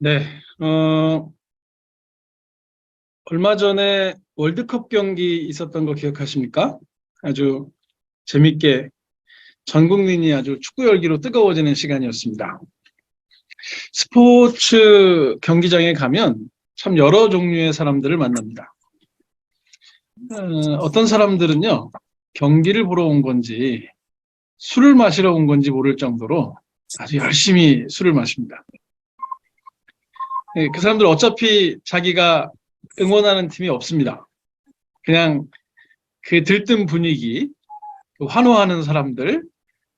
네, 얼마 전에 월드컵 경기 있었던 거 기억하십니까? 아주 재밌게 전 국민이 아주 축구 열기로 뜨거워지는 시간이었습니다. 스포츠 경기장에 가면 참 여러 종류의 사람들을 만납니다. 어떤 사람들은요, 경기를 보러 온 건지 술을 마시러 온 건지 모를 정도로 아주 열심히 술을 마십니다. 그 사람들 어차피 자기가 응원하는 팀이 없습니다. 그냥 그 들뜬 분위기, 그 환호하는 사람들,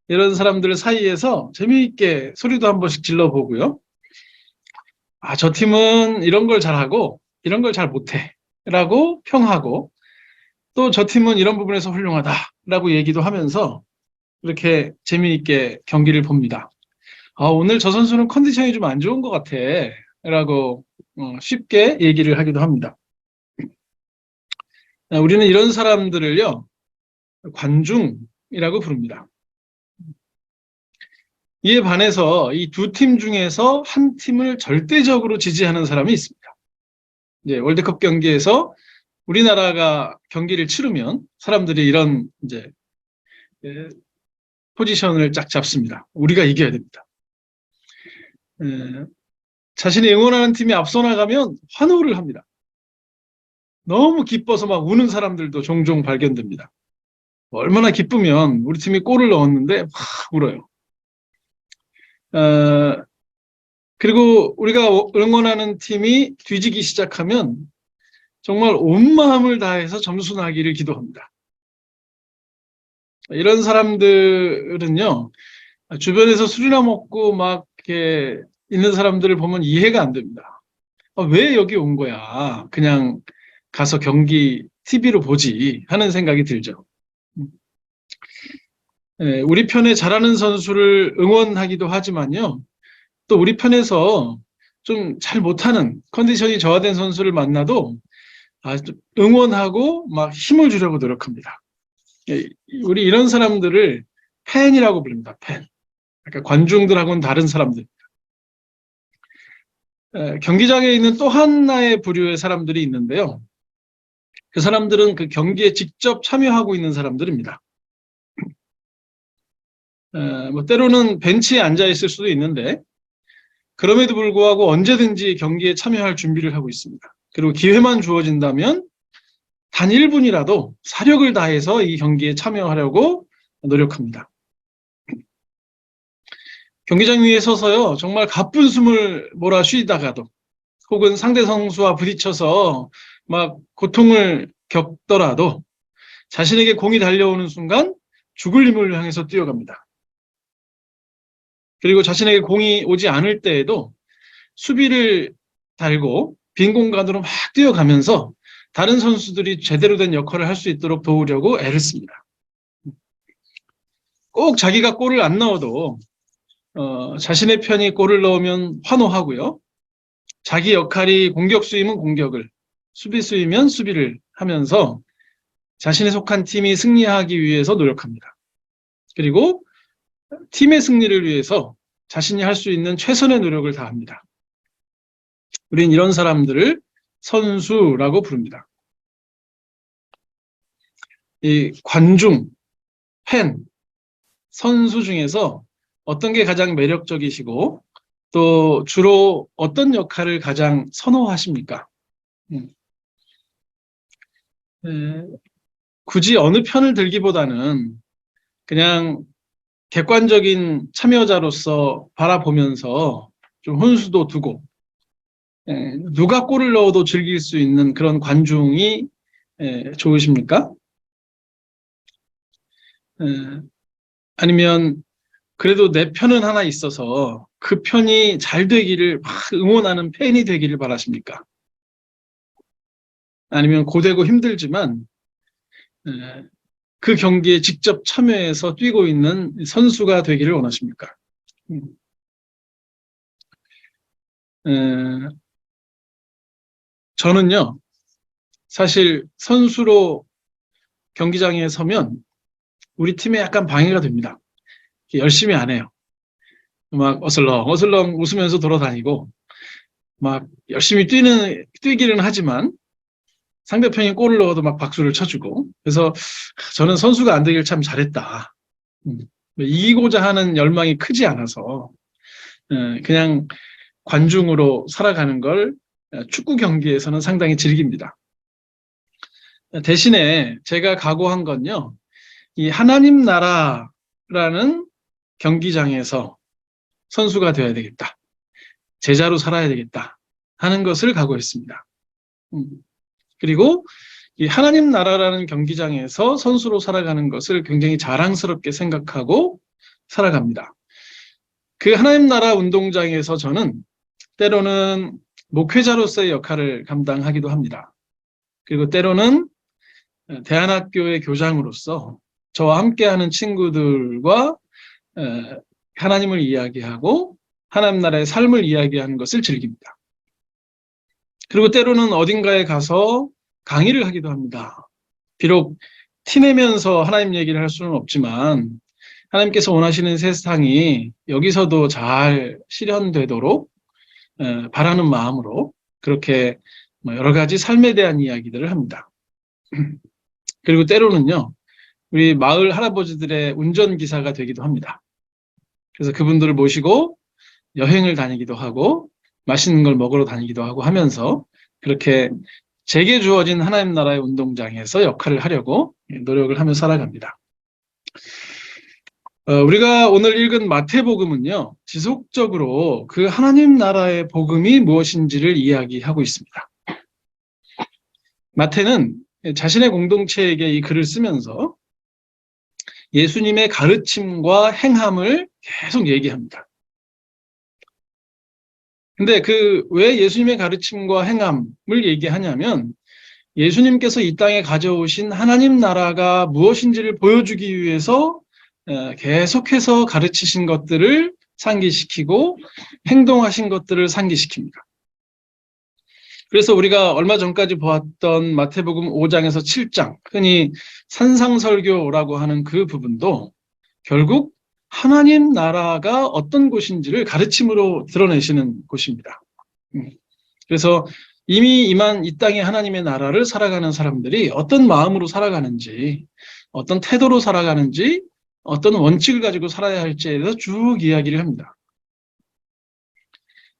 이런 사람들 사이에서 재미있게 소리도 한 번씩 질러보고요. 아, 저 팀은 이런 걸 잘하고 이런 걸 잘 못해 라고 평하고, 또 저 팀은 이런 부분에서 훌륭하다 라고 얘기도 하면서 이렇게 재미있게 경기를 봅니다. 아, 오늘 저 선수는 컨디션이 좀 안 좋은 것 같아 라고 쉽게 얘기를 하기도 합니다. 우리는 이런 사람들을요, 관중이라고 부릅니다. 이에 반해서 이 두 팀 중에서 한 팀을 절대적으로 지지하는 사람이 있습니다. 이제 월드컵 경기에서 우리나라가 경기를 치르면 사람들이 이런 이제 포지션을 쫙 잡습니다. 우리가 이겨야 됩니다. 자신이 응원하는 팀이 앞서 나가면 환호를 합니다. 너무 기뻐서 막 우는 사람들도 종종 발견됩니다. 얼마나 기쁘면 우리 팀이 골을 넣었는데 막 울어요. 그리고 우리가 응원하는 팀이 뒤지기 시작하면 정말 온 마음을 다해서 점수 나기를 기도합니다. 이런 사람들은요, 주변에서 술이나 먹고 막 이렇게 있는 사람들을 보면 이해가 안 됩니다. 왜 여기 온 거야? 그냥 가서 경기 TV로 보지 하는 생각이 들죠. 우리 편에 잘하는 선수를 응원하기도 하지만요, 또 우리 편에서 좀 잘 못하는 컨디션이 저하된 선수를 만나도 응원하고 막 힘을 주려고 노력합니다. 우리 이런 사람들을 팬이라고 부릅니다. 팬. 그러니까 관중들하고는 다른 사람들. 경기장에 있는 또 하나의 부류의 사람들이 있는데요. 그 사람들은 그 경기에 직접 참여하고 있는 사람들입니다. 뭐 때로는 벤치에 앉아 있을 수도 있는데, 그럼에도 불구하고 언제든지 경기에 참여할 준비를 하고 있습니다. 그리고 기회만 주어진다면 단 1분이라도 사력을 다해서 이 경기에 참여하려고 노력합니다. 경기장 위에 서서요, 정말 가쁜 숨을 몰아 쉬다가도, 혹은 상대 선수와 부딪혀서 막 고통을 겪더라도 자신에게 공이 달려오는 순간 죽을 힘을 향해서 뛰어갑니다. 그리고 자신에게 공이 오지 않을 때에도 수비를 달고 빈 공간으로 막 뛰어가면서 다른 선수들이 제대로 된 역할을 할 수 있도록 도우려고 애를 씁니다. 꼭 자기가 골을 안 넣어도 자신의 편이 골을 넣으면 환호하고요. 자기 역할이 공격수이면 공격을, 수비수이면 수비를 하면서 자신의 속한 팀이 승리하기 위해서 노력합니다. 그리고 팀의 승리를 위해서 자신이 할 수 있는 최선의 노력을 다합니다. 우린 이런 사람들을 선수라고 부릅니다. 이 관중, 팬, 선수 중에서 어떤 게 가장 매력적이시고 또 주로 어떤 역할을 가장 선호하십니까? 굳이 어느 편을 들기보다는 그냥 객관적인 참여자로서 바라보면서 좀 혼수도 두고, 누가 골을 넣어도 즐길 수 있는 그런 관중이 좋으십니까? 아니면 그래도 내 편은 하나 있어서 그 편이 잘 되기를 막 응원하는 팬이 되기를 바라십니까? 아니면 고되고 힘들지만 그 경기에 직접 참여해서 뛰고 있는 선수가 되기를 원하십니까? 저는요, 사실 선수로 경기장에 서면 우리 팀에 약간 방해가 됩니다. 열심히 안 해요. 막 어슬렁 어슬렁 웃으면서 돌아다니고, 막 열심히 뛰기는 하지만 상대편이 골을 넣어도 막 박수를 쳐주고, 그래서 저는 선수가 안 되길 참 잘했다. 이기고자 하는 열망이 크지 않아서 그냥 관중으로 살아가는 걸 축구 경기에서는 상당히 즐깁니다. 대신에 제가 각오한 건요, 이 하나님 나라라는 경기장에서 선수가 되어야 되겠다. 제자로 살아야 되겠다. 하는 것을 각오했습니다. 그리고 이 하나님 나라라는 경기장에서 선수로 살아가는 것을 굉장히 자랑스럽게 생각하고 살아갑니다. 그 하나님 나라 운동장에서 저는 때로는 목회자로서의 역할을 감당하기도 합니다. 그리고 때로는 대안학교의 교장으로서 저와 함께하는 친구들과 하나님을 이야기하고 하나님 나라의 삶을 이야기하는 것을 즐깁니다. 그리고 때로는 어딘가에 가서 강의를 하기도 합니다. 비록 티내면서 하나님 얘기를 할 수는 없지만 하나님께서 원하시는 세상이 여기서도 잘 실현되도록 바라는 마음으로 그렇게 여러 가지 삶에 대한 이야기들을 합니다. 그리고 때로는요, 우리 마을 할아버지들의 운전기사가 되기도 합니다. 그래서 그분들을 모시고 여행을 다니기도 하고 맛있는 걸 먹으러 다니기도 하고 하면서 그렇게 제게 주어진 하나님 나라의 운동장에서 역할을 하려고 노력을 하며 살아갑니다. 우리가 오늘 읽은 마태복음은요, 지속적으로 그 하나님 나라의 복음이 무엇인지를 이야기하고 있습니다. 마태는 자신의 공동체에게 이 글을 쓰면서 예수님의 가르침과 행함을 계속 얘기합니다. 근데 왜 예수님의 가르침과 행함을 얘기하냐면 예수님께서 이 땅에 가져오신 하나님 나라가 무엇인지를 보여주기 위해서 계속해서 가르치신 것들을 상기시키고 행동하신 것들을 상기시킵니다. 그래서 우리가 얼마 전까지 보았던 마태복음 5장에서 7장, 흔히 산상설교라고 하는 그 부분도 결국 하나님 나라가 어떤 곳인지를 가르침으로 드러내시는 곳입니다. 그래서 이미 임한 이 땅의 하나님의 나라를 살아가는 사람들이 어떤 마음으로 살아가는지, 어떤 태도로 살아가는지, 어떤 원칙을 가지고 살아야 할지에 대해서 쭉 이야기를 합니다.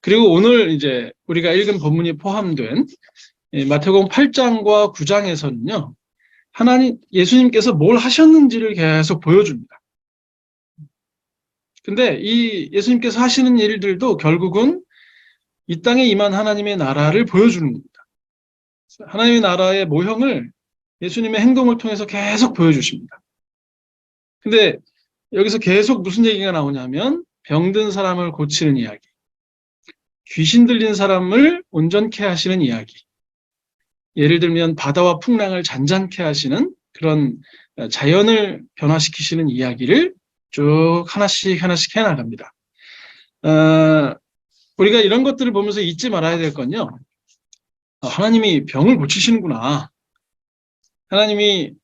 그리고 오늘 이제 우리가 읽은 본문이 포함된 마태복음 8장과 9장에서는요, 예수님께서 뭘 하셨는지를 계속 보여줍니다. 근데 이 예수님께서 하시는 일들도 결국은 이 땅에 임한 하나님의 나라를 보여주는 겁니다. 하나님의 나라의 모형을 예수님의 행동을 통해서 계속 보여주십니다. 근데 여기서 계속 무슨 얘기가 나오냐면 병든 사람을 고치는 이야기, 귀신 들린 사람을 온전케 하시는 이야기, 예를 들면 바다와 풍랑을 잔잔케 하시는 그런 자연을 변화시키시는 이야기를 쭉 하나씩 하나씩 해나갑니다. 우리가 이런 것들을 보면서 잊지 말아야 될 건요, 하나님이 병을 고치시는구나. 하나님이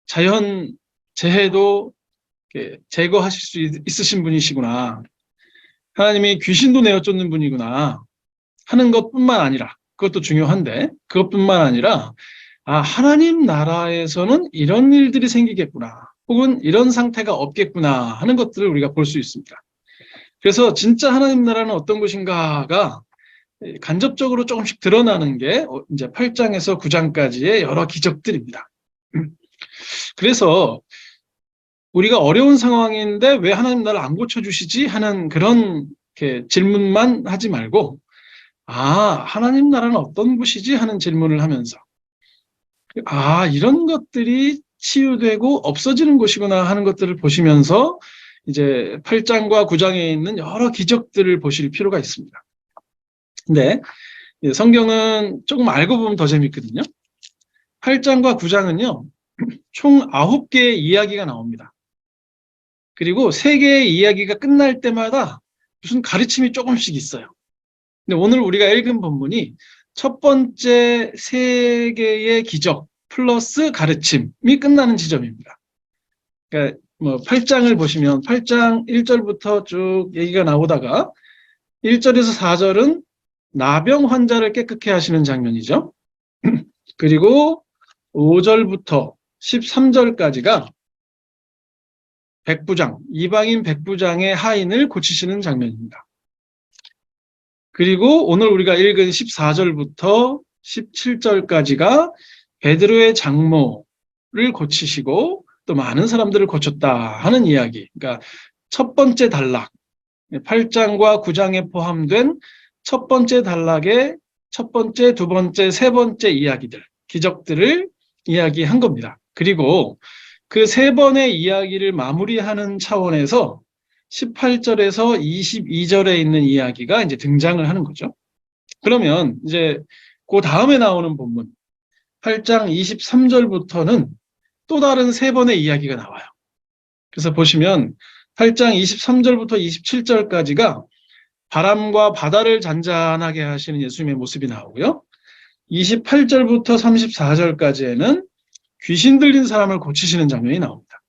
자연 재해도 제거하실 수 있으신 분이시구나. 하나님이 귀신도 내어 쫓는 분이구나 하는 것뿐만 아니라, 그것도 중요한데 그것뿐만 아니라 하나님 나라에서는 이런 일들이 생기겠구나, 혹은 이런 상태가 없겠구나 하는 것들을 우리가 볼 수 있습니다. 그래서 진짜 하나님 나라는 어떤 것인가가 간접적으로 조금씩 드러나는 게 이제 8장에서 9장까지의 여러 기적들입니다. 그래서 우리가 어려운 상황인데 왜 하나님 나를 안 고쳐주시지 하는 그런 질문만 하지 말고, 하나님 나라는 어떤 곳이지 하는 질문을 하면서 이런 것들이 치유되고 없어지는 곳이구나 하는 것들을 보시면서 이제 8장과 9장에 있는 여러 기적들을 보실 필요가 있습니다. 근데 성경은 조금 알고 보면 더 재밌거든요. 8장과 9장은요, 총 9개의 이야기가 나옵니다. 그리고 3개의 이야기가 끝날 때마다 무슨 가르침이 조금씩 있어요. 근데 오늘 우리가 읽은 본문이 첫 번째 3개의 기적 플러스 가르침이 끝나는 지점입니다. 그러니까 8장을 보시면 8장 1절부터 쭉 얘기가 나오다가 1절에서 4절은 나병 환자를 깨끗게 하시는 장면이죠. 그리고 5절부터 13절까지가 백부장, 이방인 백부장의 하인을 고치시는 장면입니다. 그리고 오늘 우리가 읽은 14절부터 17절까지가 베드로의 장모를 고치시고 또 많은 사람들을 고쳤다 하는 이야기. 그러니까 첫 번째 단락, 8장과 9장에 포함된 첫 번째 단락의 첫 번째, 두 번째, 세 번째 이야기들, 기적들을 이야기한 겁니다. 그리고 그 세 번의 이야기를 마무리하는 차원에서 18절에서 22절에 있는 이야기가 이제 등장을 하는 거죠. 그러면 이제 그 다음에 나오는 본문 8장 23절부터는 또 다른 세 번의 이야기가 나와요. 그래서 보시면 8장 23절부터 27절까지가 바람과 바다를 잔잔하게 하시는 예수님의 모습이 나오고요. 28절부터 34절까지에는 귀신 들린 사람을 고치시는 장면이 나옵니다.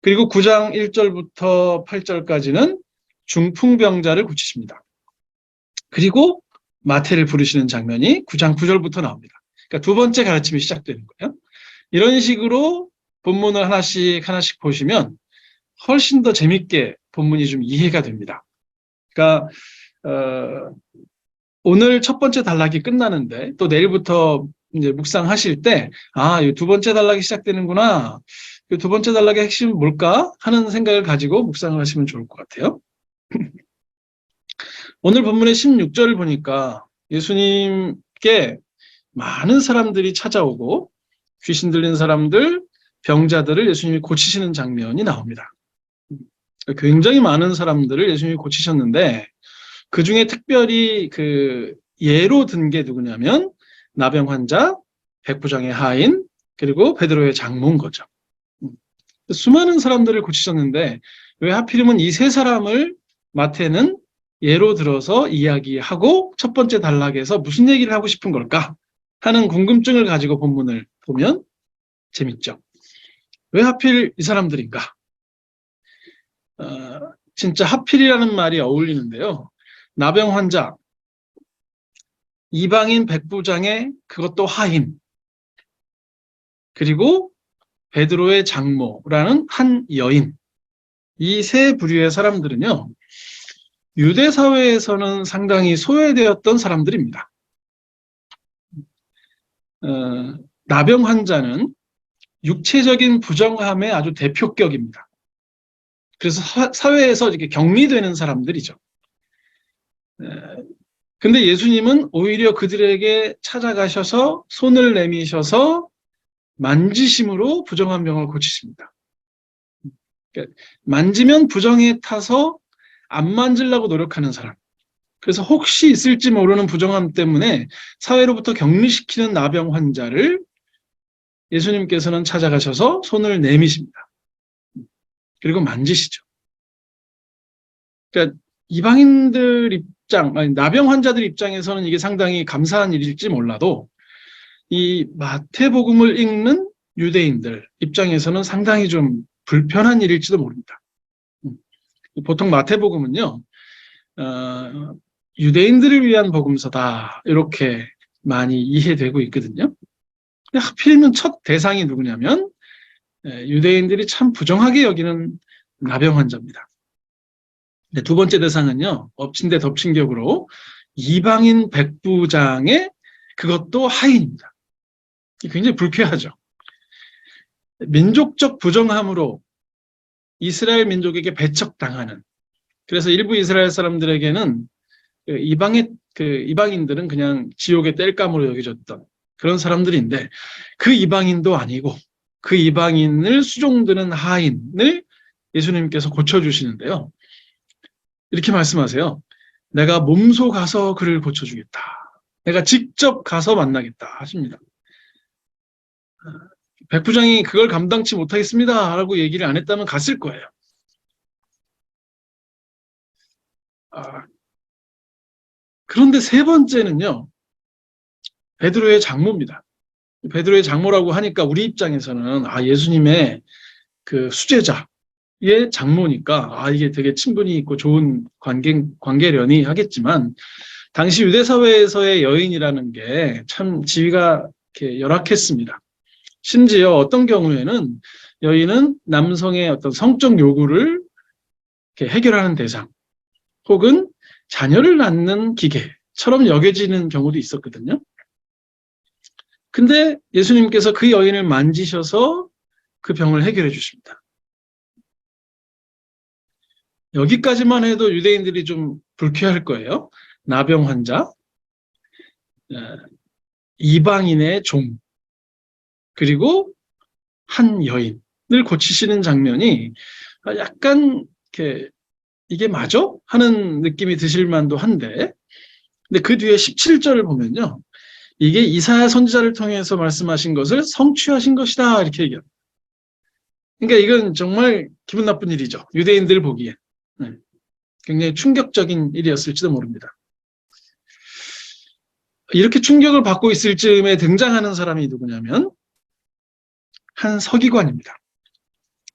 그리고 9장 1절부터 8절까지는 중풍병자를 고치십니다. 그리고 마태를 부르시는 장면이 9장 9절부터 나옵니다. 그러니까 두 번째 가르침이 시작되는 거예요. 이런 식으로 본문을 하나씩 보시면 훨씬 더 재밌게 본문이 좀 이해가 됩니다. 그러니까 오늘 첫 번째 단락이 끝나는데 또 내일부터 이제 묵상하실 때 이 두 번째 단락이 시작되는구나. 이 두 번째 단락의 핵심은 뭘까 하는 생각을 가지고 묵상을 하시면 좋을 것 같아요. 오늘 본문의 16절을 보니까 예수님께 많은 사람들이 찾아오고 귀신 들린 사람들, 병자들을 예수님이 고치시는 장면이 나옵니다. 굉장히 많은 사람들을 예수님이 고치셨는데 그 중에 특별히 그 예로 든 게 누구냐면 나병 환자, 백부장의 하인, 그리고 베드로의 장모인 거죠. 수많은 사람들을 고치셨는데 왜 하필이면 이 세 사람을 마태는 예로 들어서 이야기하고 첫 번째 단락에서 무슨 얘기를 하고 싶은 걸까 하는 궁금증을 가지고 본문을 보면 재밌죠. 왜 하필 이 사람들인가? 진짜 하필이라는 말이 어울리는데요. 나병 환자, 이방인 백부장의 그것도 하인, 그리고 베드로의 장모라는 한 여인, 이 세 부류의 사람들은요, 유대 사회에서는 상당히 소외되었던 사람들입니다. 나병 환자는 육체적인 부정함의 아주 대표격입니다. 그래서 사회에서 이렇게 격리되는 사람들이죠. 근데 예수님은 오히려 그들에게 찾아가셔서 손을 내미셔서 만지심으로 부정한 병을 고치십니다. 그러니까 만지면 부정에 타서 안 만지려고 노력하는 사람. 그래서 혹시 있을지 모르는 부정함 때문에 사회로부터 격리시키는 나병 환자를 예수님께서는 찾아가셔서 손을 내미십니다. 그리고 만지시죠. 그러니까 이방인들 입장, 나병 환자들 입장에서는 이게 상당히 감사한 일일지 몰라도 이 마태복음을 읽는 유대인들 입장에서는 상당히 좀 불편한 일일지도 모릅니다. 보통 마태복음은요, 유대인들을 위한 복음서다 이렇게 많이 이해되고 있거든요. 근데 하필이면 첫 대상이 누구냐면 유대인들이 참 부정하게 여기는 나병 환자입니다. 근데 두 번째 대상은요, 엎친 데 덮친 격으로 이방인 백부장의 그것도 하인입니다. 굉장히 불쾌하죠. 민족적 부정함으로 이스라엘 민족에게 배척당하는, 그래서 일부 이스라엘 사람들에게는 이방인들은 그냥 지옥의 땔감으로 여겨졌던 그런 사람들인데 그 이방인도 아니고 그 이방인을 수종드는 하인을 예수님께서 고쳐주시는데요. 이렇게 말씀하세요. 내가 몸소 가서 그를 고쳐주겠다. 내가 직접 가서 만나겠다 하십니다. 백부장이 그걸 감당치 못하겠습니다 라고 얘기를 안 했다면 갔을 거예요. 그런데 세 번째는요, 베드로의 장모입니다. 베드로의 장모라고 하니까 우리 입장에서는 예수님의 그 수제자의 장모니까 이게 되게 친분이 있고 좋은 관계련이 하겠지만 당시 유대 사회에서의 여인이라는 게 참 지위가 이렇게 열악했습니다. 심지어 어떤 경우에는 여인은 남성의 어떤 성적 요구를 이렇게 해결하는 대상, 혹은 자녀를 낳는 기계처럼 여겨지는 경우도 있었거든요. 근데 예수님께서 그 여인을 만지셔서 그 병을 해결해 주십니다. 여기까지만 해도 유대인들이 좀 불쾌할 거예요. 나병 환자, 이방인의 종, 그리고 한 여인을 고치시는 장면이 약간 이렇게 이게 맞아? 하는 느낌이 드실 만도 한데, 근데 그 뒤에 17절을 보면요. 이게 이사야 선지자를 통해서 말씀하신 것을 성취하신 것이다. 이렇게 얘기합니다. 그러니까 이건 정말 기분 나쁜 일이죠. 유대인들 보기에. 굉장히 충격적인 일이었을지도 모릅니다. 이렇게 충격을 받고 있을 즈음에 등장하는 사람이 누구냐면 한 서기관입니다.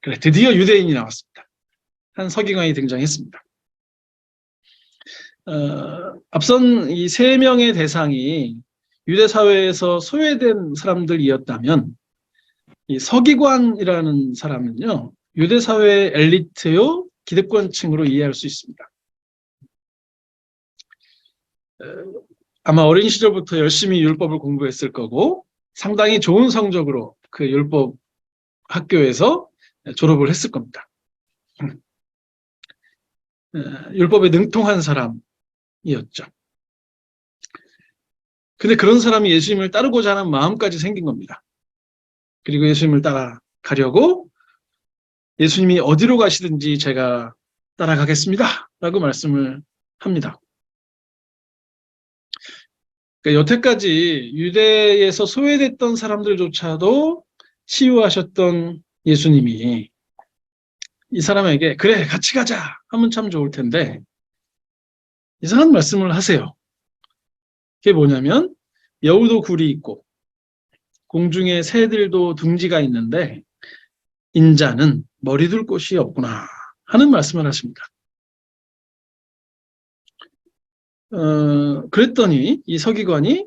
그래, 드디어 유대인이 나왔습니다. 한 서기관이 등장했습니다. 앞선 이 세 명의 대상이 유대 사회에서 소외된 사람들이었다면 이 서기관이라는 사람은요, 유대 사회의 엘리트요 기득권층으로 이해할 수 있습니다. 아마 어린 시절부터 열심히 율법을 공부했을 거고 상당히 좋은 성적으로 그 율법 학교에서 졸업을 했을 겁니다. 율법에 능통한 사람이었죠. 근데 그런 사람이 예수님을 따르고자 하는 마음까지 생긴 겁니다. 그리고 예수님을 따라가려고 예수님이 어디로 가시든지 제가 따라가겠습니다. 라고 말씀을 합니다. 그러니까 여태까지 유대에서 소외됐던 사람들조차도 치유하셨던 예수님이 이 사람에게 그래 같이 가자 하면 참 좋을 텐데 이상한 말씀을 하세요. 그게 뭐냐면 여우도 굴이 있고 공중에 새들도 둥지가 있는데 인자는 머리 둘 곳이 없구나 하는 말씀을 하십니다. 그랬더니 이 서기관이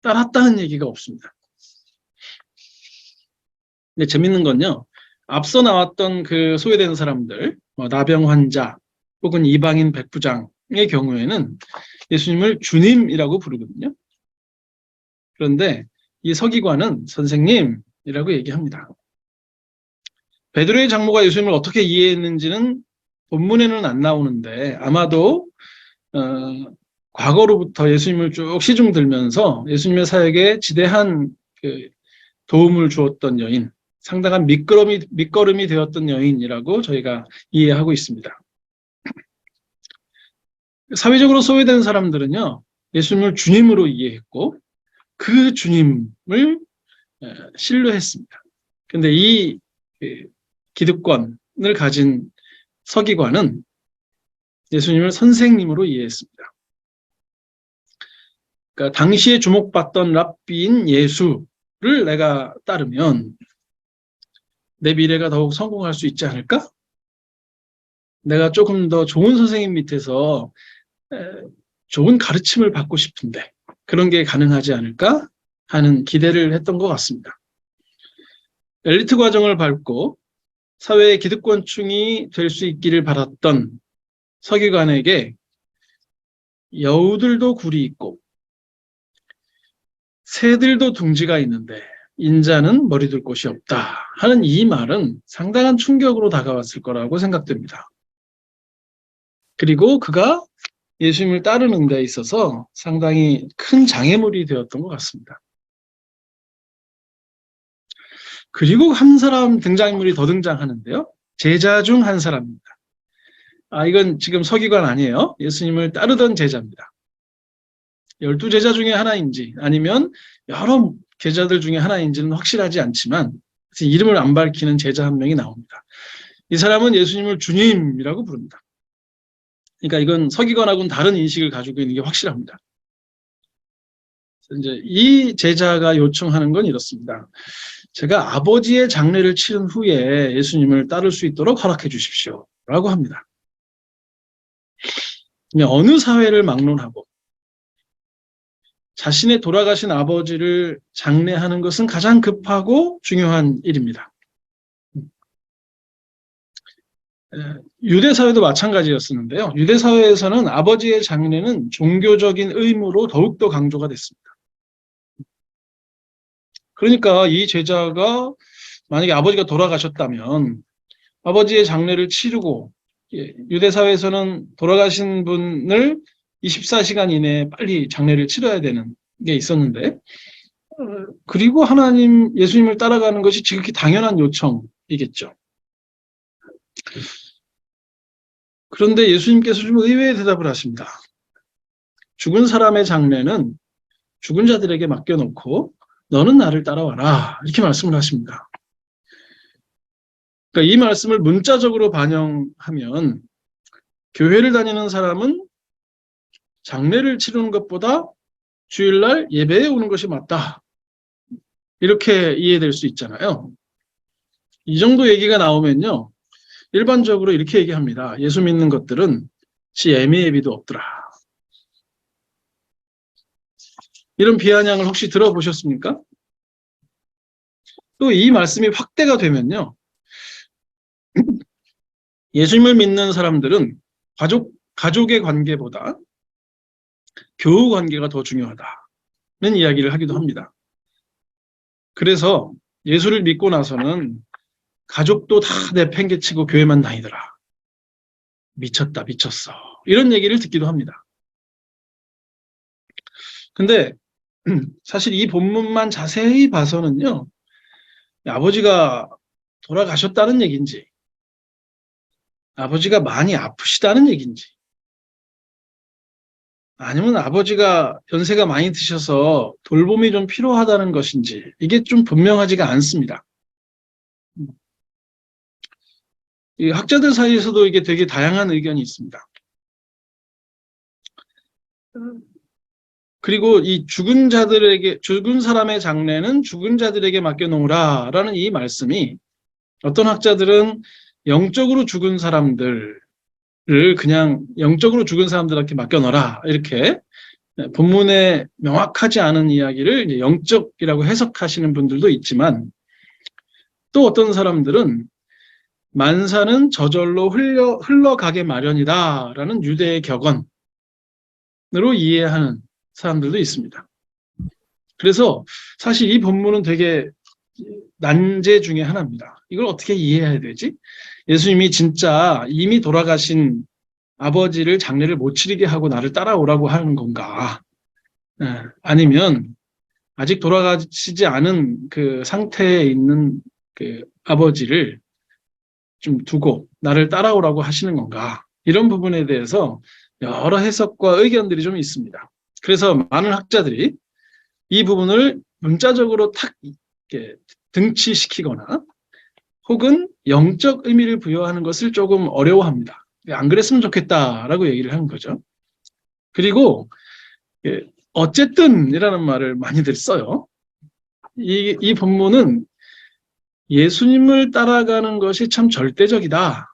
따랐다는 얘기가 없습니다. 근데 재밌는 건요. 앞서 나왔던 그 소외된 사람들, 나병 환자 혹은 이방인 백부장의 경우에는 예수님을 주님이라고 부르거든요. 그런데 이 서기관은 선생님이라고 얘기합니다. 베드로의 장모가 예수님을 어떻게 이해했는지는 본문에는 안 나오는데 아마도 과거로부터 예수님을 쭉 시중 들면서 예수님의 사역에 지대한 그 도움을 주었던 여인, 상당한 밑거름이 되었던 여인이라고 저희가 이해하고 있습니다. 사회적으로 소외된 사람들은요, 예수님을 주님으로 이해했고 그 주님을 신뢰했습니다. 근데 이 기득권을 가진 서기관은 예수님을 선생님으로 이해했습니다. 그러니까 당시에 주목받던 랍비인 예수를 내가 따르면 내 미래가 더욱 성공할 수 있지 않을까? 내가 조금 더 좋은 선생님 밑에서 좋은 가르침을 받고 싶은데 그런 게 가능하지 않을까 하는 기대를 했던 것 같습니다. 엘리트 과정을 밟고 사회의 기득권층이 될 수 있기를 바랐던 서기관에게 여우들도 굴이 있고 새들도 둥지가 있는데 인자는 머리 둘 곳이 없다 하는 이 말은 상당한 충격으로 다가왔을 거라고 생각됩니다. 그리고 그가 예수님을 따르는 데 있어서 상당히 큰 장애물이 되었던 것 같습니다. 그리고 한 사람 등장인물이 더 등장하는데요. 제자 중 한 사람입니다. 이건 지금 서기관 아니에요. 예수님을 따르던 제자입니다. 12제자 중에 하나인지 아니면 여러 제자들 중에 하나인지는 확실하지 않지만 이름을 안 밝히는 제자 한 명이 나옵니다. 이 사람은 예수님을 주님이라고 부릅니다. 그러니까 이건 서기관하고는 다른 인식을 가지고 있는 게 확실합니다. 이제 이 제자가 요청하는 건 이렇습니다. 제가 아버지의 장례를 치른 후에 예수님을 따를 수 있도록 허락해 주십시오. 라고 합니다. 그냥 어느 사회를 막론하고 자신의 돌아가신 아버지를 장례하는 것은 가장 급하고 중요한 일입니다. 유대 사회도 마찬가지였었는데요. 유대 사회에서는 아버지의 장례는 종교적인 의무로 더욱더 강조가 됐습니다. 그러니까 이 제자가 만약에 아버지가 돌아가셨다면 아버지의 장례를 치르고, 유대 사회에서는 돌아가신 분을 24시간 이내에 빨리 장례를 치러야 되는 게 있었는데, 그리고 하나님, 예수님을 따라가는 것이 지극히 당연한 요청이겠죠. 그런데 예수님께서 좀 의외의 대답을 하십니다. 죽은 사람의 장례는 죽은 자들에게 맡겨놓고 너는 나를 따라와라, 이렇게 말씀을 하십니다. 그러니까 이 말씀을 문자적으로 반영하면 교회를 다니는 사람은 장례를 치르는 것보다 주일날 예배에 오는 것이 맞다, 이렇게 이해될 수 있잖아요. 이 정도 얘기가 나오면요, 일반적으로 이렇게 얘기합니다. 예수 믿는 것들은 예매예비도 없더라. 이런 비아냥을 혹시 들어보셨습니까? 또 이 말씀이 확대가 되면요, 예수님을 믿는 사람들은 가족의 관계보다 교우 관계가 더 중요하다는 이야기를 하기도 합니다. 그래서 예수를 믿고 나서는 가족도 다 내팽개치고 교회만 다니더라. 미쳤다, 미쳤어. 이런 얘기를 듣기도 합니다. 근데 사실 이 본문만 자세히 봐서는요, 아버지가 돌아가셨다는 얘기인지, 아버지가 많이 아프시다는 얘기인지, 아니면 아버지가 연세가 많이 드셔서 돌봄이 좀 필요하다는 것인지, 이게 좀 분명하지가 않습니다. 이 학자들 사이에서도 이게 되게 다양한 의견이 있습니다. 그리고 이 죽은 사람의 장례는 죽은 자들에게 맡겨놓으라라는 이 말씀이, 어떤 학자들은 영적으로 죽은 사람들을 그냥 영적으로 죽은 사람들한테 맡겨놓으라, 이렇게 본문에 명확하지 않은 이야기를 이제 영적이라고 해석하시는 분들도 있지만, 또 어떤 사람들은 만사는 저절로 흘러가게 마련이다라는 유대의 격언으로 이해하는 사람들도 있습니다. 그래서 사실 이 본문은 되게 난제 중에 하나입니다. 이걸 어떻게 이해해야 되지? 예수님이 진짜 이미 돌아가신 아버지를 장례를 못 치르게 하고 나를 따라오라고 하는 건가? 아니면 아직 돌아가시지 않은 그 상태에 있는 그 아버지를 좀 두고 나를 따라오라고 하시는 건가? 이런 부분에 대해서 여러 해석과 의견들이 좀 있습니다. 그래서 많은 학자들이 이 부분을 문자적으로 탁 이렇게 등치시키거나 혹은 영적 의미를 부여하는 것을 조금 어려워합니다. 안 그랬으면 좋겠다라고 얘기를 하는 거죠. 그리고 어쨌든이라는 말을 많이들 써요. 이 본문은 예수님을 따라가는 것이 참 절대적이다,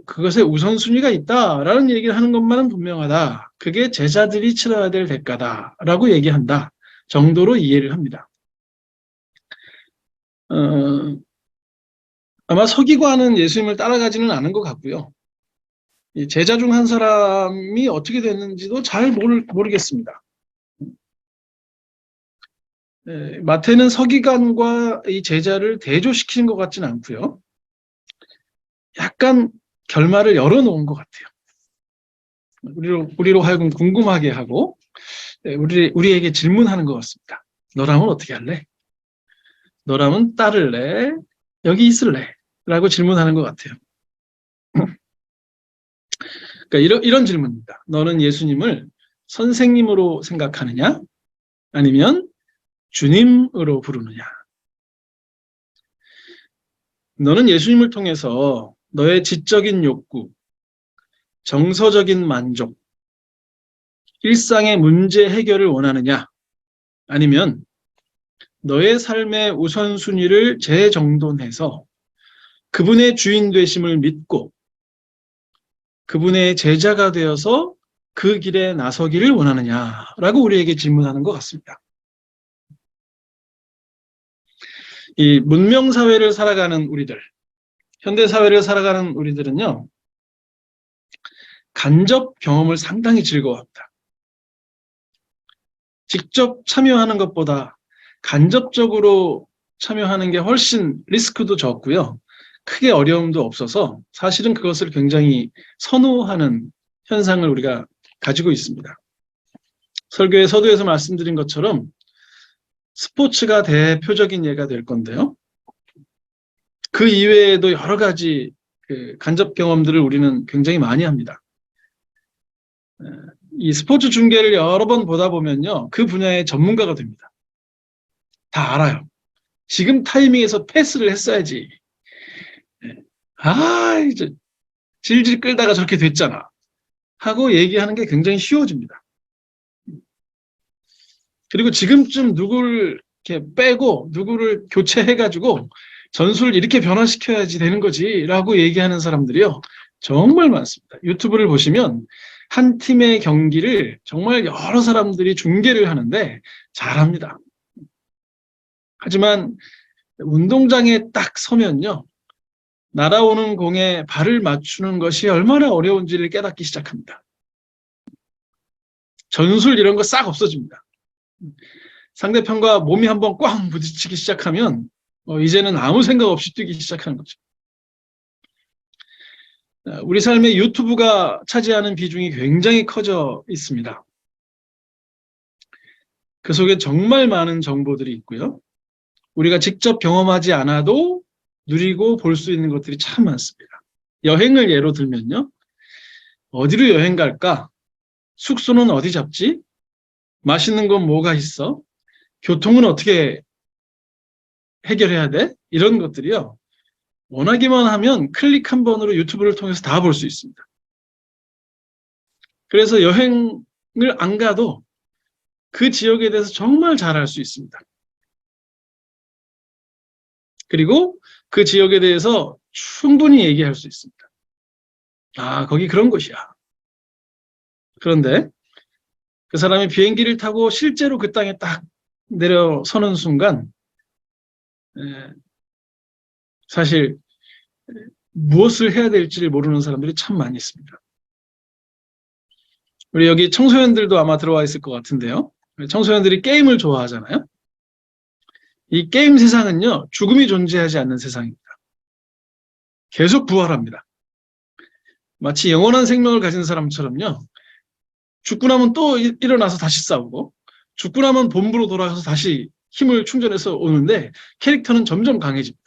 그것에 우선순위가 있다라는 얘기를 하는 것만은 분명하다, 그게 제자들이 치러야 될 대가다라고 얘기한다 정도로 이해를 합니다. 아마 서기관은 예수님을 따라가지는 않은 것 같고요. 제자 중 한 사람이 어떻게 됐는지도 잘 모르겠습니다. 마태는 서기관과 이 제자를 대조시키는 것 같지는 않고요. 약간 결말을 열어놓은 것 같아요. 우리로 하여금 궁금하게 하고 우리에게 질문하는 것 같습니다. 너라면 어떻게 할래? 너라면 따를래? 여기 있을래? 라고 질문하는 것 같아요. 그러니까 이런 질문입니다. 너는 예수님을 선생님으로 생각하느냐? 아니면 주님으로 부르느냐? 너는 예수님을 통해서 너의 지적인 욕구, 정서적인 만족, 일상의 문제 해결을 원하느냐? 아니면 너의 삶의 우선순위를 재정돈해서 그분의 주인 되심을 믿고 그분의 제자가 되어서 그 길에 나서기를 원하느냐라고 우리에게 질문하는 것 같습니다. 이 문명사회를 살아가는 우리들, 현대사회를 살아가는 우리들은요, 간접 경험을 상당히 즐거워합니다. 직접 참여하는 것보다 간접적으로 참여하는 게 훨씬 리스크도 적고요. 크게 어려움도 없어서 사실은 그것을 굉장히 선호하는 현상을 우리가 가지고 있습니다. 설교의 서두에서 말씀드린 것처럼 스포츠가 대표적인 예가 될 건데요. 그 이외에도 여러 가지 간접 경험들을 우리는 굉장히 많이 합니다. 이 스포츠 중계를 여러 번 보다 보면요, 그 분야의 전문가가 됩니다. 다 알아요. 지금 타이밍에서 패스를 했어야지. 이제 질질 끌다가 저렇게 됐잖아. 하고 얘기하는 게 굉장히 쉬워집니다. 그리고 지금쯤 누구를 이렇게 빼고 누구를 교체해가지고 전술을 이렇게 변화시켜야지 되는 거지 라고 얘기하는 사람들이요, 정말 많습니다. 유튜브를 보시면 한 팀의 경기를 정말 여러 사람들이 중계를 하는데 잘합니다. 하지만 운동장에 딱 서면요, 날아오는 공에 발을 맞추는 것이 얼마나 어려운지를 깨닫기 시작합니다. 전술 이런 거 싹 없어집니다. 상대편과 몸이 한번 꽝 부딪히기 시작하면 이제는 아무 생각 없이 뛰기 시작하는 거죠. 우리 삶에 유튜브가 차지하는 비중이 굉장히 커져 있습니다. 그 속에 정말 많은 정보들이 있고요. 우리가 직접 경험하지 않아도 누리고 볼 수 있는 것들이 참 많습니다. 여행을 예로 들면요. 어디로 여행 갈까? 숙소는 어디 잡지? 맛있는 건 뭐가 있어? 교통은 어떻게 해결해야 돼? 이런 것들이요, 원하기만 하면 클릭 한 번으로 유튜브를 통해서 다 볼 수 있습니다. 그래서 여행을 안 가도 그 지역에 대해서 정말 잘 알 수 있습니다. 그리고 그 지역에 대해서 충분히 얘기할 수 있습니다. 거기 그런 곳이야. 그런데 그 사람이 비행기를 타고 실제로 그 땅에 딱 내려서는 순간 사실 무엇을 해야 될지를 모르는 사람들이 참 많이 있습니다. 우리 여기 청소년들도 아마 들어와 있을 것 같은데요. 청소년들이 게임을 좋아하잖아요. 이 게임 세상은요, 죽음이 존재하지 않는 세상입니다. 계속 부활합니다. 마치 영원한 생명을 가진 사람처럼요, 죽고 나면 또 일어나서 다시 싸우고, 죽고 나면 본부로 돌아가서 다시 힘을 충전해서 오는데 캐릭터는 점점 강해집니다.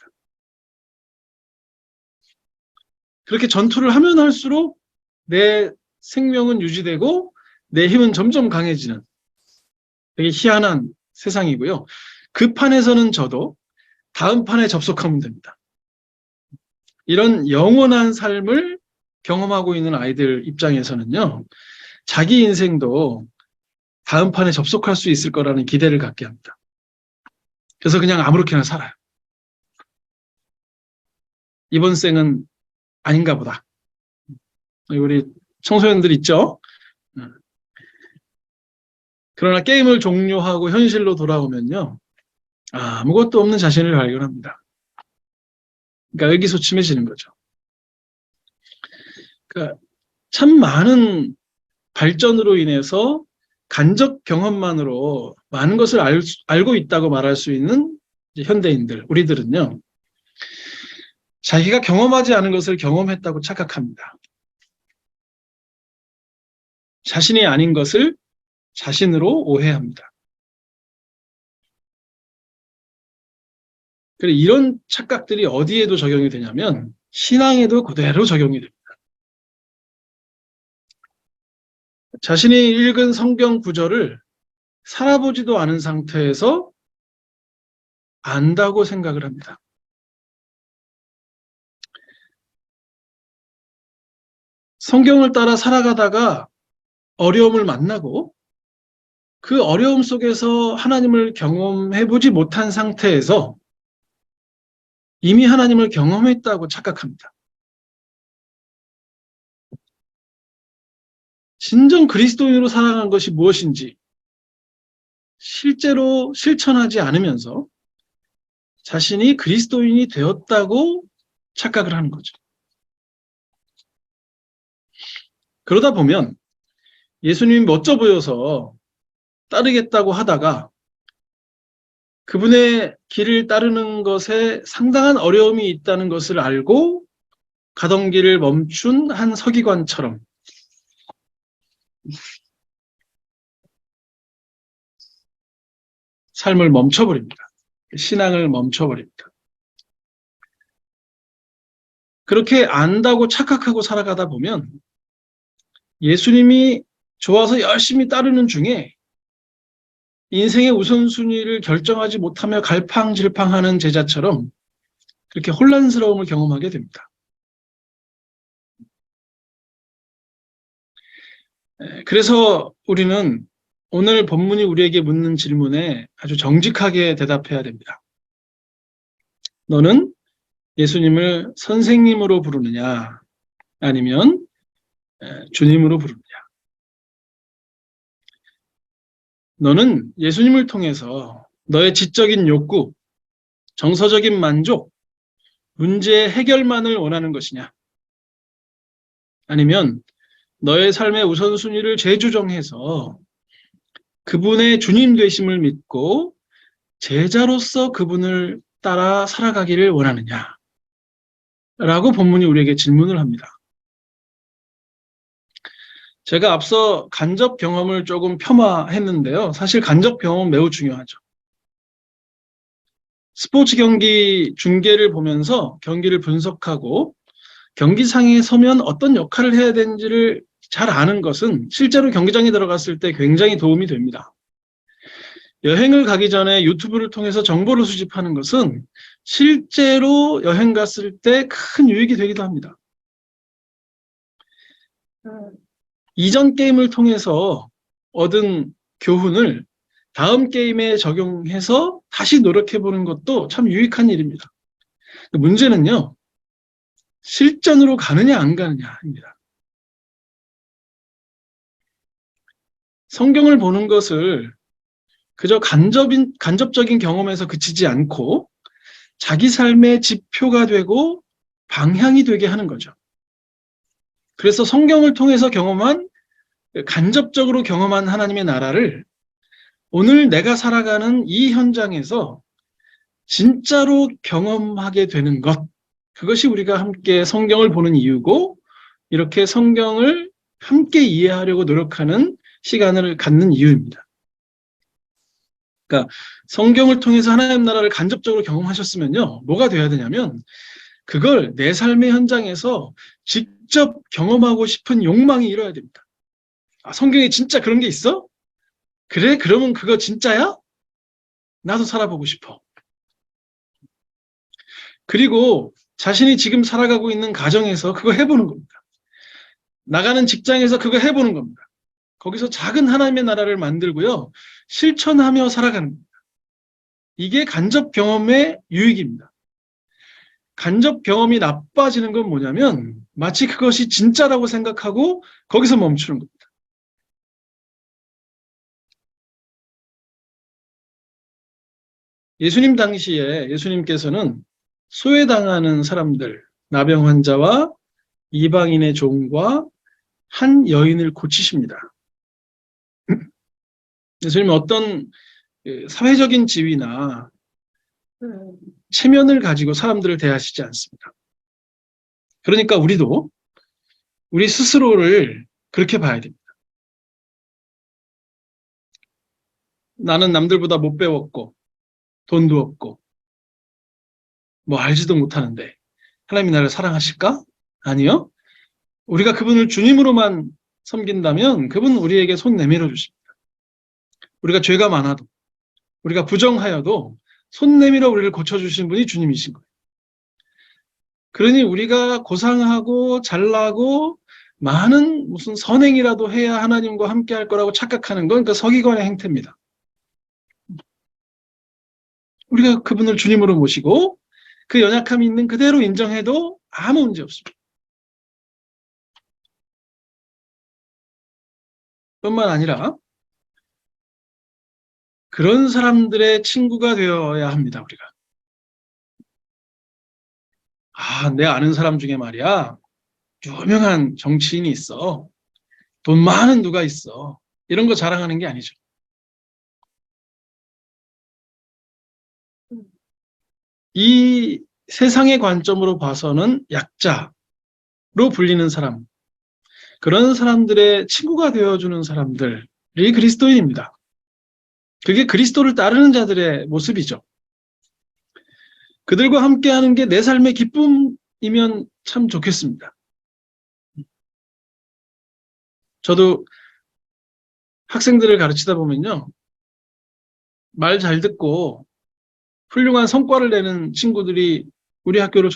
그렇게 전투를 하면 할수록 내 생명은 유지되고 내 힘은 점점 강해지는 되게 희한한 세상이고요. 그 판에서는 저도 다음 판에 접속하면 됩니다. 이런 영원한 삶을 경험하고 있는 아이들 입장에서는요, 자기 인생도 다음 판에 접속할 수 있을 거라는 기대를 갖게 합니다. 그래서 그냥 아무렇게나 살아요. 이번 생은 아닌가 보다. 우리 청소년들 있죠? 그러나 게임을 종료하고 현실로 돌아오면요, 아무것도 없는 자신을 발견합니다. 그러니까 의기소침해지는 거죠. 그러니까 참 많은 발전으로 인해서 간접 경험만으로 많은 것을 알고 있다고 말할 수 있는 현대인들, 우리들은요, 자기가 경험하지 않은 것을 경험했다고 착각합니다. 자신이 아닌 것을 자신으로 오해합니다. 그래서 이런 착각들이 어디에도 적용이 되냐면 신앙에도 그대로 적용이 됩니다. 자신이 읽은 성경 구절을 살아보지도 않은 상태에서 안다고 생각을 합니다. 성경을 따라 살아가다가 어려움을 만나고 그 어려움 속에서 하나님을 경험해보지 못한 상태에서 이미 하나님을 경험했다고 착각합니다. 진정 그리스도인으로 살아가는 것이 무엇인지 실제로 실천하지 않으면서 자신이 그리스도인이 되었다고 착각을 하는 거죠. 그러다 보면 예수님이 멋져 보여서 따르겠다고 하다가 그분의 길을 따르는 것에 상당한 어려움이 있다는 것을 알고 가던 길을 멈춘 한 서기관처럼 삶을 멈춰버립니다. 신앙을 멈춰버립니다. 그렇게 안다고 착각하고 살아가다 보면 예수님이 좋아서 열심히 따르는 중에 인생의 우선순위를 결정하지 못하며 갈팡질팡하는 제자처럼 그렇게 혼란스러움을 경험하게 됩니다. 그래서 우리는 오늘 본문이 우리에게 묻는 질문에 아주 정직하게 대답해야 됩니다. 너는 예수님을 선생님으로 부르느냐 아니면 주님으로 부르느냐. 너는 예수님을 통해서 너의 지적인 욕구, 정서적인 만족, 문제 해결만을 원하는 것이냐? 아니면 너의 삶의 우선순위를 재조정해서 그분의 주님 되심을 믿고 제자로서 그분을 따라 살아가기를 원하느냐? 라고 본문이 우리에게 질문을 합니다. 제가 앞서 간접 경험을 조금 폄하했는데요. 사실 간접 경험은 매우 중요하죠. 스포츠 경기 중계를 보면서 경기를 분석하고 경기상에 서면 어떤 역할을 해야 되는지를 잘 아는 것은 실제로 경기장에 들어갔을 때 굉장히 도움이 됩니다. 여행을 가기 전에 유튜브를 통해서 정보를 수집하는 것은 실제로 여행 갔을 때 큰 유익이 되기도 합니다. 이전 게임을 통해서 얻은 교훈을 다음 게임에 적용해서 다시 노력해보는 것도 참 유익한 일입니다. 문제는요, 실전으로 가느냐 안 가느냐입니다. 성경을 보는 것을 그저 간접적인 경험에서 그치지 않고 자기 삶의 지표가 되고 방향이 되게 하는 거죠. 그래서 성경을 통해서 간접적으로 경험한 하나님의 나라를 오늘 내가 살아가는 이 현장에서 진짜로 경험하게 되는 것, 그것이 우리가 함께 성경을 보는 이유고 이렇게 성경을 함께 이해하려고 노력하는 시간을 갖는 이유입니다. 그러니까 성경을 통해서 하나님 나라를 간접적으로 경험하셨으면요, 뭐가 돼야 되냐면 그걸 내 삶의 현장에서 직접 경험하고 싶은 욕망이 일어야 됩니다. 아, 성경에 진짜 그런 게 있어? 그래? 그러면 그거 진짜야? 나도 살아보고 싶어. 그리고 자신이 지금 살아가고 있는 가정에서 그거 해보는 겁니다. 나가는 직장에서 그거 해보는 겁니다. 거기서 작은 하나님의 나라를 만들고요. 실천하며 살아가는 겁니다. 이게 간접 경험의 유익입니다. 간접 경험이 나빠지는 건 뭐냐면 마치 그것이 진짜라고 생각하고 거기서 멈추는 겁니다. 예수님 당시에 예수님께서는 소외당하는 사람들, 나병 환자와 이방인의 종과 한 여인을 고치십니다. 예수님은 어떤 사회적인 지위나 체면을 가지고 사람들을 대하시지 않습니다. 그러니까 우리도 우리 스스로를 그렇게 봐야 됩니다. 나는 남들보다 못 배웠고 돈도 없고 뭐 알지도 못하는데 하나님이 나를 사랑하실까? 아니요. 우리가 그분을 주님으로만 섬긴다면 그분은 우리에게 손 내밀어 주십니다. 우리가 죄가 많아도 우리가 부정하여도 손 내밀어 우리를 고쳐주신 분이 주님이신 거예요. 그러니 우리가 고상하고 잘나고 많은 무슨 선행이라도 해야 하나님과 함께 할 거라고 착각하는 건 그 서기관의 행태입니다. 우리가 그분을 주님으로 모시고 그 연약함이 있는 그대로 인정해도 아무 문제 없습니다. 뿐만 아니라 그런 사람들의 친구가 되어야 합니다, 우리가. 내 아는 사람 중에 말이야, 유명한 정치인이 있어. 돈 많은 누가 있어. 이런 거 자랑하는 게 아니죠. 이 세상의 관점으로 봐서는 약자로 불리는 사람, 그런 사람들의 친구가 되어주는 사람들이 그리스도인입니다. 그게 그리스도를 따르는 자들의 모습이죠. 그들과 함께하는 게 내 삶의 기쁨이면 참 좋겠습니다. 저도 학생들을 가르치다 보면요, 말 잘 듣고 훌륭한 성과를 내는 친구들이 우리 학교를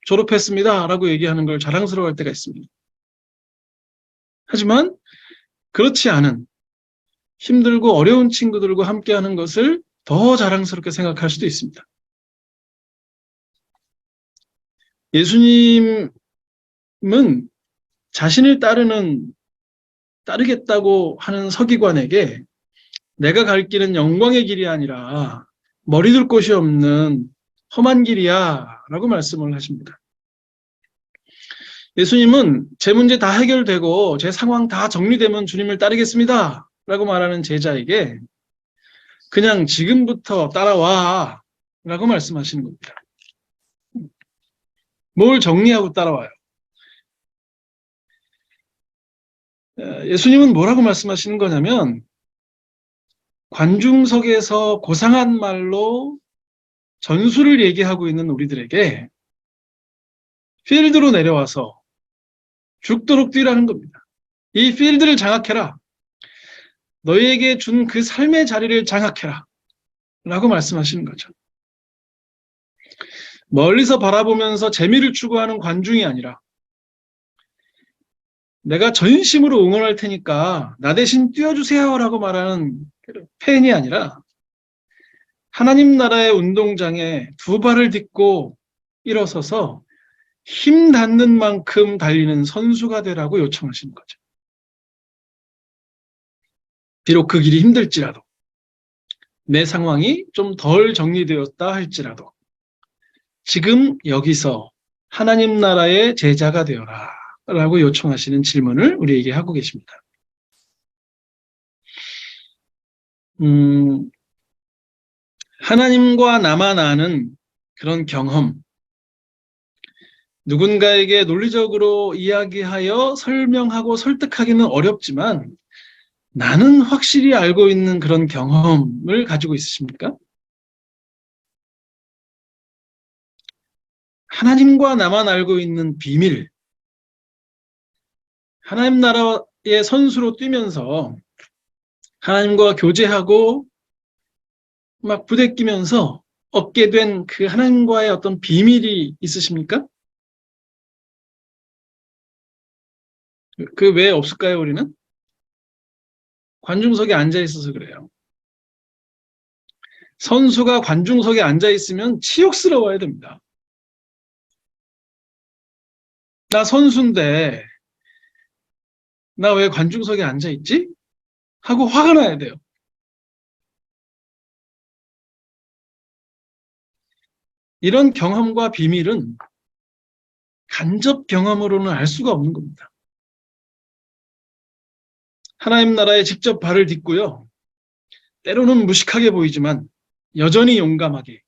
졸업했습니다 라고 얘기하는 걸 자랑스러워할 때가 있습니다. 하지만 그렇지 않은 힘들고 어려운 친구들과 함께하는 것을 더 자랑스럽게 생각할 수도 있습니다. 예수님은 자신을 따르겠다고 하는 서기관에게 내가 갈 길은 영광의 길이 아니라 머리둘 곳이 없는 험한 길이야 라고 말씀을 하십니다. 예수님은 제 문제 다 해결되고 제 상황 다 정리되면 주님을 따르겠습니다 라고 말하는 제자에게 그냥 지금부터 따라와 라고 말씀하시는 겁니다. 뭘 정리하고 따라와요? 예수님은 뭐라고 말씀하시는 거냐면 관중석에서 고상한 말로 전술을 얘기하고 있는 우리들에게 필드로 내려와서 죽도록 뛰라는 겁니다. 이 필드를 장악해라. 너희에게 준 그 삶의 자리를 장악해라. 라고 말씀하시는 거죠. 멀리서 바라보면서 재미를 추구하는 관중이 아니라 내가 전심으로 응원할 테니까 나 대신 뛰어주세요 라고 말하는 팬이 아니라 하나님 나라의 운동장에 두 발을 딛고 일어서서 힘 닿는 만큼 달리는 선수가 되라고 요청하시는 거죠. 비록 그 길이 힘들지라도 내 상황이 좀 덜 정리되었다 할지라도 지금 여기서 하나님 나라의 제자가 되어라 라고 요청하시는 질문을 우리에게 하고 계십니다. 하나님과 나만 아는 그런 경험, 누군가에게 논리적으로 이야기하여 설명하고 설득하기는 어렵지만 나는 확실히 알고 있는 그런 경험을 가지고 있으십니까? 하나님과 나만 알고 있는 비밀, 하나님 나라의 선수로 뛰면서 하나님과 교제하고 막 부대끼면서 얻게 된 그 하나님과의 어떤 비밀이 있으십니까? 그 왜 없을까요, 우리는? 관중석에 앉아 있어서 그래요. 선수가 관중석에 앉아 있으면 치욕스러워야 됩니다. 나 선수인데 나 왜 관중석에 앉아 있지? 하고 화가 나야 돼요. 이런 경험과 비밀은 간접 경험으로는 알 수가 없는 겁니다. 하나님 나라에 직접 발을 딛고요. 때로는 무식하게 보이지만 여전히 용감하게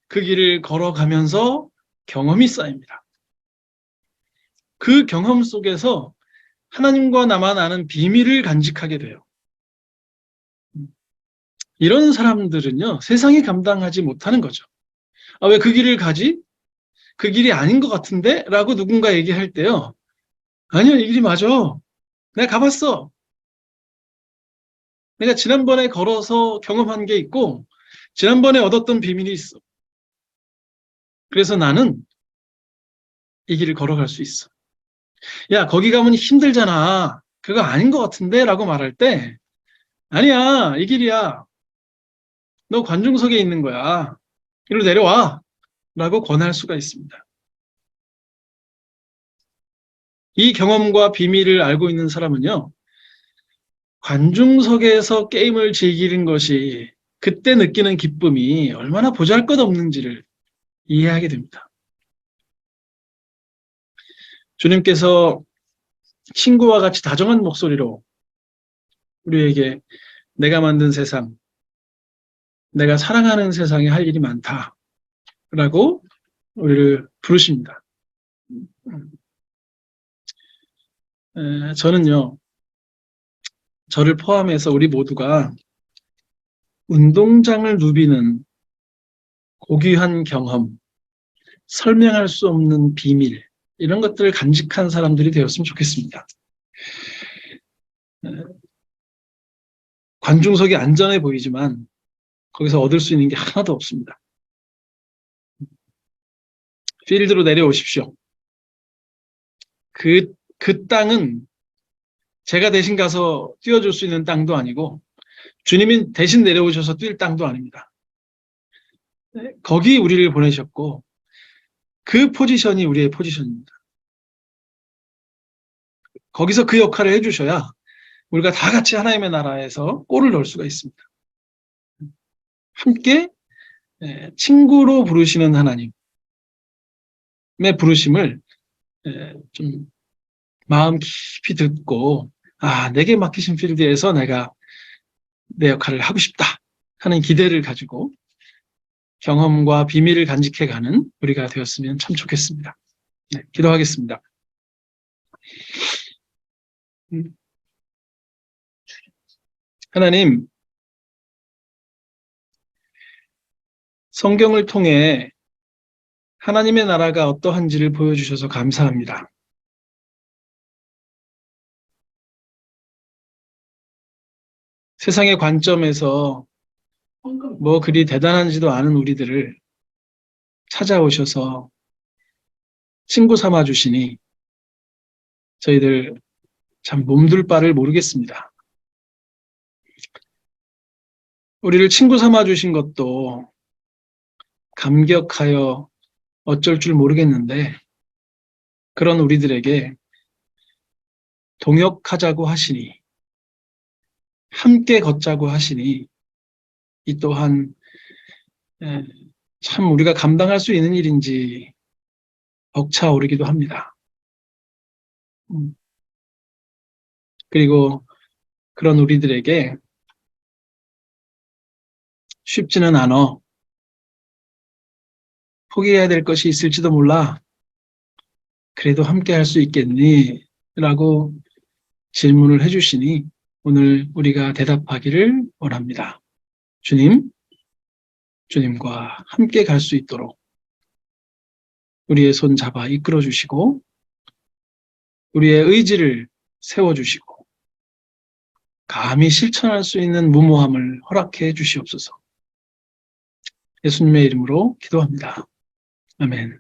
그 길을 걸어가면서 경험이 쌓입니다. 그 경험 속에서 하나님과 나만 아는 비밀을 간직하게 돼요. 이런 사람들은요, 세상이 감당하지 못하는 거죠. 왜 그 길을 가지? 그 길이 아닌 것 같은데? 라고 누군가 얘기할 때요. 아니요, 이 길이 맞아. 내가 가봤어. 내가 지난번에 걸어서 경험한 게 있고, 지난번에 얻었던 비밀이 있어. 그래서 나는 이 길을 걸어갈 수 있어. 야, 거기 가면 힘들잖아. 그거 아닌 것 같은데? 라고 말할 때, 아니야, 이 길이야. 너 관중석에 있는 거야. 이리로 내려와. 라고 권할 수가 있습니다. 이 경험과 비밀을 알고 있는 사람은요, 관중석에서 게임을 즐기는 것이 그때 느끼는 기쁨이 얼마나 보잘것없는지를 이해하게 됩니다. 주님께서 친구와 같이 다정한 목소리로 우리에게 내가 만든 세상, 내가 사랑하는 세상에 할 일이 많다라고 우리를 부르십니다. 저는요, 저를 포함해서 우리 모두가 운동장을 누비는 고귀한 경험, 설명할 수 없는 비밀, 이런 것들을 간직한 사람들이 되었으면 좋겠습니다. 관중석이 안전해 보이지만 거기서 얻을 수 있는 게 하나도 없습니다. 필드로 내려오십시오. 그 땅은 제가 대신 가서 뛰어줄 수 있는 땅도 아니고 주님이 대신 내려오셔서 뛸 땅도 아닙니다. 거기 우리를 보내셨고 그 포지션이 우리의 포지션입니다. 거기서 그 역할을 해주셔야 우리가 다 같이 하나님의 나라에서 골을 넣을 수가 있습니다. 함께 친구로 부르시는 하나님의 부르심을 좀 마음 깊이 듣고 내게 맡기신 필드에서 내가 내 역할을 하고 싶다 하는 기대를 가지고 경험과 비밀을 간직해가는 우리가 되었으면 참 좋겠습니다. 네, 기도하겠습니다. 하나님, 성경을 통해 하나님의 나라가 어떠한지를 보여주셔서 감사합니다. 세상의 관점에서 뭐 그리 대단한지도 않은 우리들을 찾아오셔서 친구 삼아 주시니 저희들 참 몸둘 바를 모르겠습니다. 우리를 친구 삼아 주신 것도 감격하여 어쩔 줄 모르겠는데 그런 우리들에게 동역하자고 하시니 함께 걷자고 하시니 이 또한 참 우리가 감당할 수 있는 일인지 벅차오르기도 합니다. 그리고 그런 우리들에게 쉽지는 않아. 포기해야 될 것이 있을지도 몰라. 그래도 함께 할 수 있겠니? 라고 질문을 해주시니 오늘 우리가 대답하기를 원합니다. 주님과 함께 갈 수 있도록 우리의 손 잡아 이끌어 주시고 우리의 의지를 세워주시고 감히 실천할 수 있는 무모함을 허락해 주시옵소서. 예수님의 이름으로 기도합니다. 아멘.